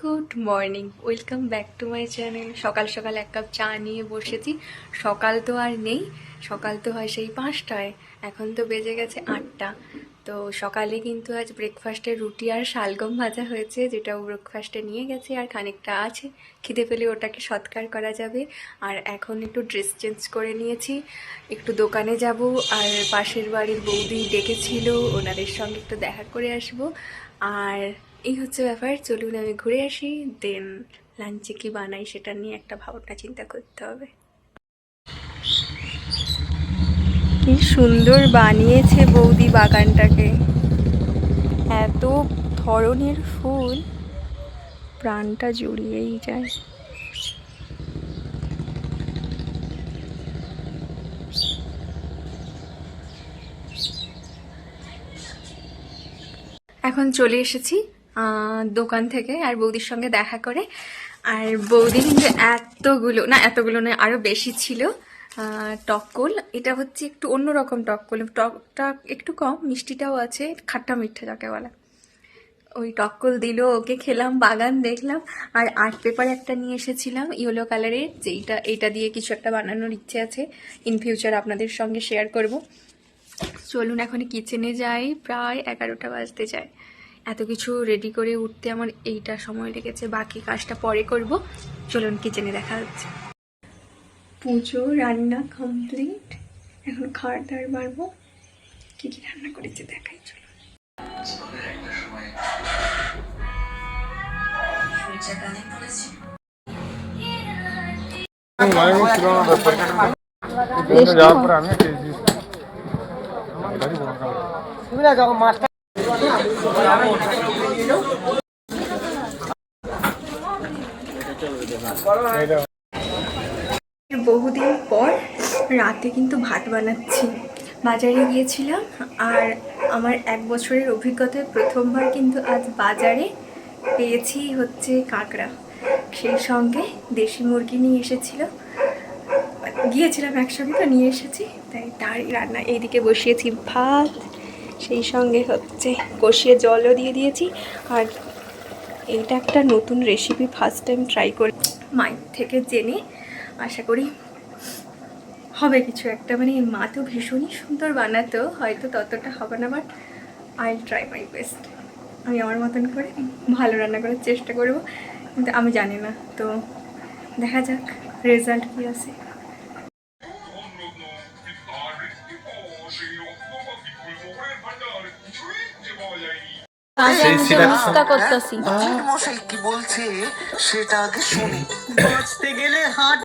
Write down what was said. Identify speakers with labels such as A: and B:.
A: Good morning, welcome back to my channel. সকাল সকাল এক কাপ চা নিয়ে বসেছি। সকাল তো আর নেই, সকাল তো হয় সেই 5টায়, এখন তো বেজে গেছে 8টা। তো সকালে কিন্তু আজ ব্রেকফাস্টে রুটি আর শালগম ভাজা হয়েছে, যেটা ব্রেকফাস্টে নিয়ে গেছে, আর খানিকটা আছে, খিদে পেলে ওটাকে সৎকার করা যাবে। আর এখন একটু ড্রেস চেঞ্জ করে নিয়েছি, একটু দোকানে যাব, আর পাশের বাড়ির বৌদি ডেকেছিল, ওনাদের সঙ্গে একটু দেখা করে আসবো। আর এই হচ্ছে ব্যাপার, চলুন আমি ঘুরে আসি, দেন লাঞ্চে কি বানাই সেটা নিয়ে একটা ভাবনা চিন্তা করতে হবে। কি সুন্দর বানিয়েছে বৌদি বাগানটাকে, এত ধরনের ফুল, প্রাণটা জুড়িয়েই যায়। এখন চলে এসেছি দোকান থেকে, আর বৌদির সঙ্গে দেখা করে। আর বৌদি কিন্তু এতগুলো নয়, আরও বেশি ছিল টককল। এটা হচ্ছে একটু অন্যরকম টককল, টকটা একটু কম, মিষ্টিটাও আছে, খাট্টা মিঠা যাকে বলে। ওই টককল দিল, ওকে খেলাম, বাগান দেখলাম। আর আর্ট পেপার একটা নিয়ে এসেছিলাম ইয়েলো কালারের, এইটা দিয়ে কিছু একটা বানানোর ইচ্ছে আছে, ইন ফিউচার আপনাদের সঙ্গে শেয়ার করব। চলুন এখন কিচেনে যাই, প্রায় 11টা বাজতে যায়। এত কিছু রেডি করে উঠতে আমার এইটা সময় লেগেছে, বাকি কাজটা পরে করব। চলুন কিচেনে দেখা হচ্ছে। পুজো রান্না কমপ্লিট, এখন খাওয়ার দাওয়ার বাড়বো। কি কি রান্না করেছে দেখাই, চলো। বহুদিন পর রাতে কিন্তু ভাত বানাচ্ছি। বাজারে গিয়েছিলাম, আর আমার 1 বছরের অভিজ্ঞতায় প্রথমবার কিন্তু আজ বাজারে পেয়েছি হচ্ছে কাঁকড়া, সেই সঙ্গে দেশি মুরগি নিয়ে এসেছিল, গিয়েছিলাম একসঙ্গে তো নিয়ে এসেছি, তাই রান্না। এইদিকে বসিয়েছি ভাত, সেই সঙ্গে হচ্ছে কষিয়ে জলও দিয়ে দিয়েছি। আর এইটা একটা নতুন রেসিপি, ফার্স্ট টাইম ট্রাই করি, মায়ের থেকে জেনে। আশা করি হবে কিছু একটা, মানে মা তো ভীষণই সুন্দর বানাতো, হয়তো ততটা হবে না, but I try my best. আমি আমার মতন করে ভালো রান্না করার চেষ্টা করব, কিন্তু আমি জানি না, তো দেখা যাক রেজাল্ট কী আসে।
B: মশাই কি বলছে সেটা আগে শুনি। বাঁচতে গেলে হাট